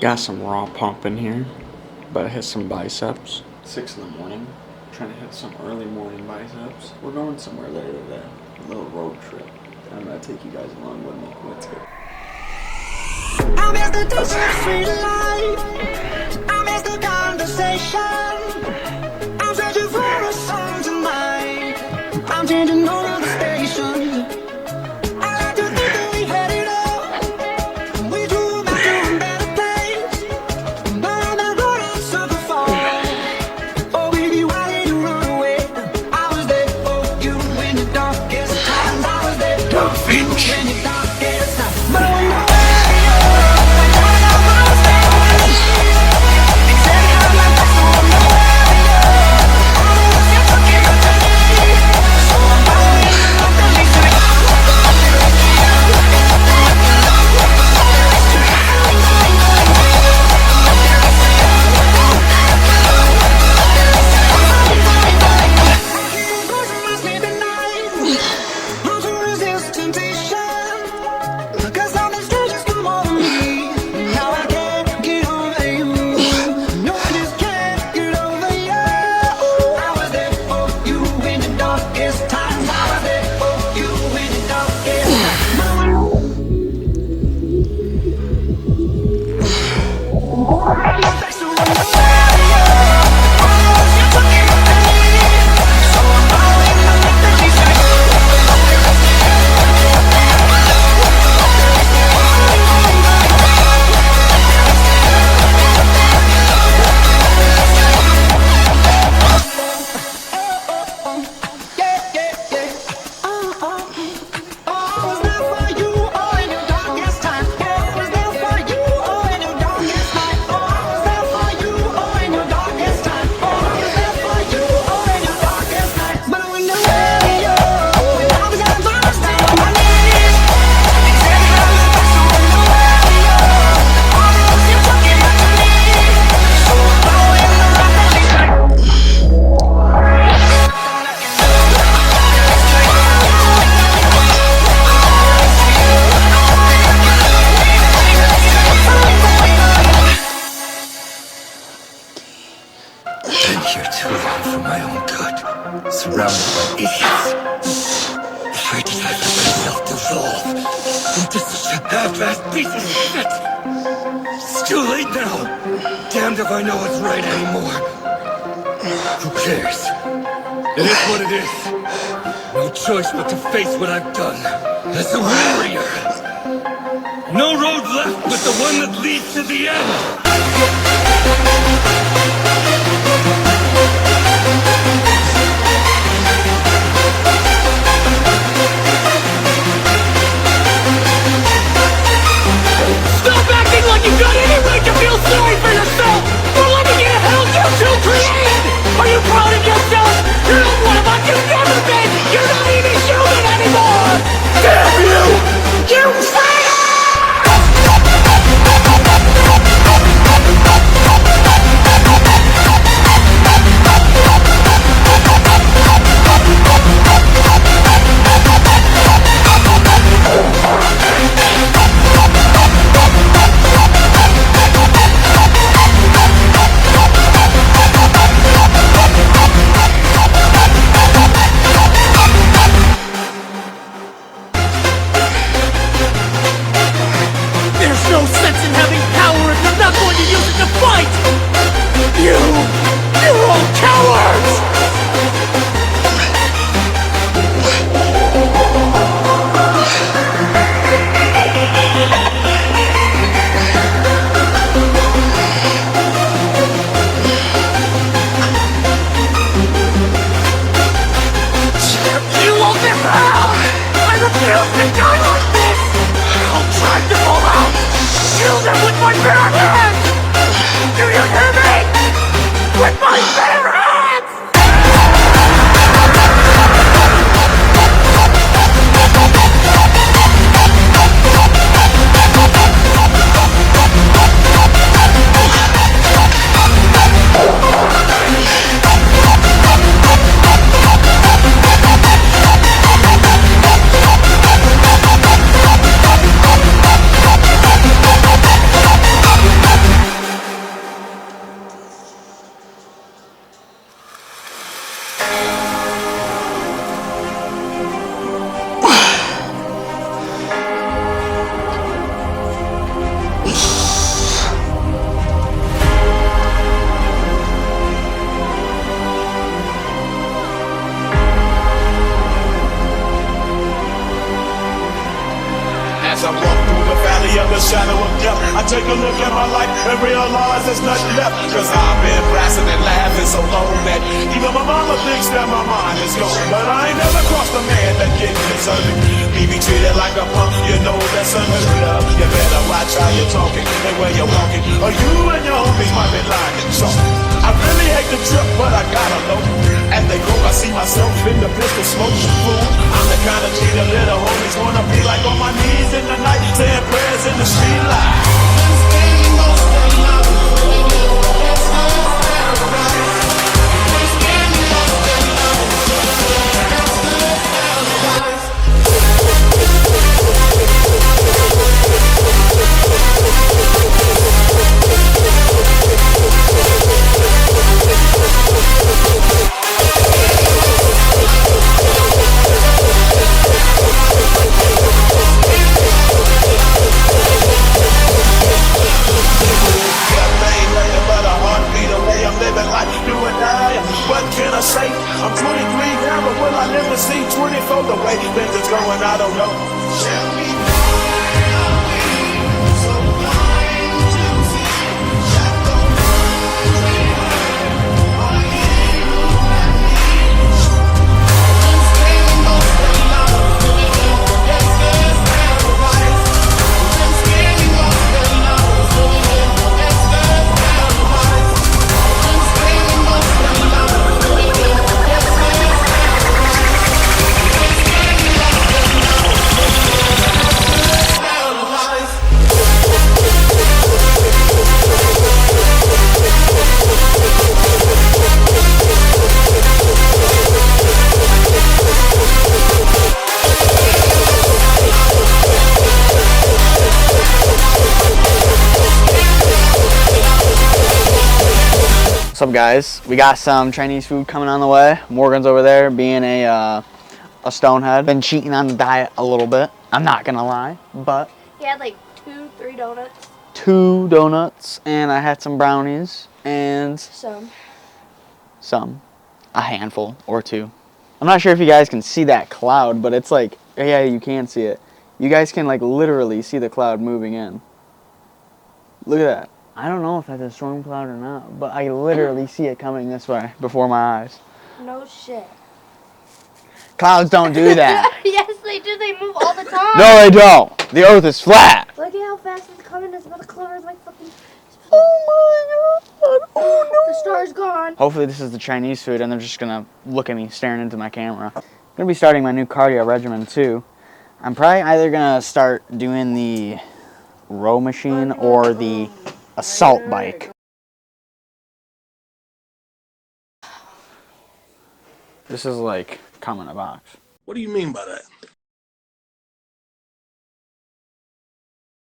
Got some raw pump in here, but I hit some biceps. 6 in the morning, trying to hit some early morning biceps. We're going somewhere later today, a little road trip. I'm gonna take you guys along with me. Let's go. I miss the taste of sweet life. I miss the conversation. I'm searching for a song tonight. I'm changing all of the stations. I like to think that we had it all. We drove back to a better place. But I'm not gonna suffer for. Oh baby, why did you run away? I was there for you in the darkest times. I was there for you in the darkest times. But I went away. in my life and realize there's nothing left. Cause I've been blasting and laughing so long that even my mama thinks that my mind is gone. But I ain't never crossed a man that get deserving. Me be treated like a punk, you know that's unheard of. You better watch how you're talking and where you're walking, or you and your homies might be lying to chalk. I really hate the trip, but I gotta know. As they go, I see myself in the pistol smoking fool. I'm the kind of G the little homies wanna be like, on my knees in the night, saying prayers in the street light. What can I say? I'm 23 now, but will I live to see 24? The way things is going, I don't know. Tell me why are we so blind to see that the ones we hurt are you and me? I'm spending most of love living in the gangster's paradise. I'm spending most of love living in the gangster's paradise. I'm spending most of love. What's up, guys? We got some Chinese food coming on the way. Morgan's over there being a stonehead. Been cheating on the diet a little bit. I'm not gonna lie, but He had like 2-3 donuts. 2 donuts, and I had some brownies and a handful or 2. I'm not sure if you guys can see that cloud, but it's like, yeah, you can see it. You guys can like literally see the cloud moving in. Look at that. I don't know if that's a storm cloud or not, but I literally see it coming this way before my eyes. No shit. Clouds don't do that. Yes, they do. They move all the time. No, they don't. The earth is flat. Look at how fast it's coming. It's about to cover like fucking. Oh my god. Oh no. The star's gone. Hopefully this is the Chinese food and they're just gonna look at me staring into my camera. I'm gonna be starting my new cardio regimen too. I'm probably either gonna start doing the row machine or the assault bike. This is like come in a box. What do you mean by that?